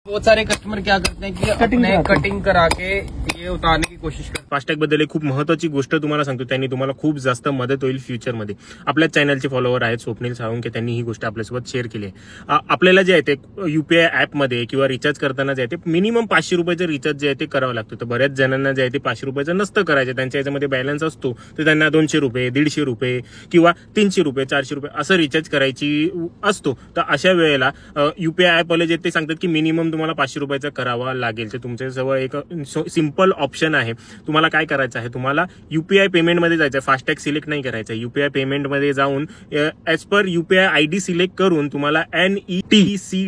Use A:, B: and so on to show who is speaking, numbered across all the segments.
A: बहुत सारे कस्टमर क्या करते हैं की कटिंग करा के ये उतारने की कोशिश करतात.
B: फास्टॅग बद्दल एक खूप महत्वाची गोष्ट तुम्हाला सांगतो, त्यांनी तुम्हाला खूप जास्त मदत होईल फ्युचरमध्ये. आपल्या चॅनलचे फॉलोअर आहेत स्वप्नील साळुंखे, त्यांनी ही गोष्ट आपल्यासोबत शेअर केली आहे. आपल्याला जे आहे ते युपीआय ऍपमध्ये किंवा रिचार्ज करताना जे आहे ते मिनिमम 500 रुपयाचं रिचार्ज जे आहे ते करावं लागतं. तर बऱ्याच जणांना जे आहे ते 500 रुपयाचं नसतं करायचं, त्यांच्या याच्यामध्ये बॅलन्स असतो, तर त्यांना 200 रुपये 150 रुपये किंवा 300 रुपये 400 रुपये असं रिचार्ज करायची असतो. तर अशा वेळेला युपीआय ऍपवाले जे ते सांगतात की मिनिमम तुम्हाला 500 रुपयाचा करावा लागेल. तर तुमच्याजवळ एक सिंपल ऑप्शन आहे. तुम्हाला काय करायचं आहे, तुम्हाला युपीआय पेमेंटमध्ये जायचं आहे. फास्टॅग सिलेक्ट नाही करायचं. युपीआय पेमेंटमध्ये जाऊन as per UPI ID select करून तुम्हाला NETC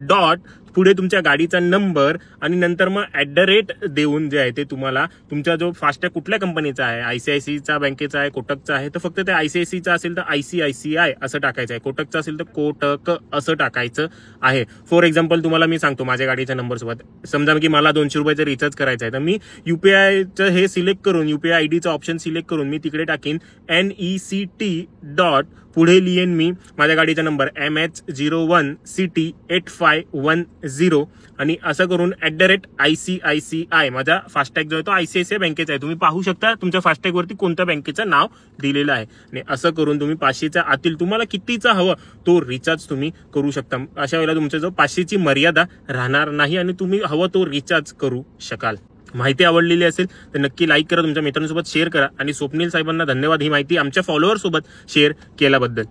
B: डॉट पुढे तुमच्या गाडीचा नंबर आणि नंतर मग @ देऊन जे आहे ते तुम्हाला तुमचा जो फास्टॅग कुठल्या कंपनीचा आहे, आयसीआयसीचा बँकेचा आहे, कोटकचा आहे, तर फक्त ते आयसीआयसीचा असेल तर ICICI असं टाकायचं आहे, कोटकचा असेल तर कोटक असं टाकायचं आहे. फॉर एक्झाम्पल तुम्हाला मी सांगतो माझ्या गाडीच्या नंबर सोबत, समजा की मला 200 रुपयाचं रिचार्ज करायचं आहे, तर मी युपीआयचं हे सिलेक्ट करून युपीआय आयडीचा ऑप्शन सिलेक्ट करून मी तिकडे टाकीन NECT डॉट पुढे लिहिन मी माझ्या गाडीचा नंबर MH01CT8510 आणि असं करून @ ICICI माझा फास्टॅग जो आहे तो ICICI बँकेचा आहे. तुम्ही पाहू शकता तुमच्या फास्टॅग वरती कोणत्या बँकेचं नाव दिलेलं आहे आणि असं करून तुम्ही 500च्या आतील तुम्हाला कितीचा हवं तो रिचार्ज तुम्ही करू शकता. अशा वेळेला तुमच्या जो 500ची मर्यादा राहणार नाही आणि तुम्ही हवं तो रिचार्ज करू शकाल. माहिती आवडलेली असेल तर नक्की लाईक करा, तुमच्या मित्रांसोबत शेअर करा आणि स्वप्नील साहेबांना धन्यवाद ही माहिती आमच्या फॉलोअर सोबत शेअर केल्याबद्दल.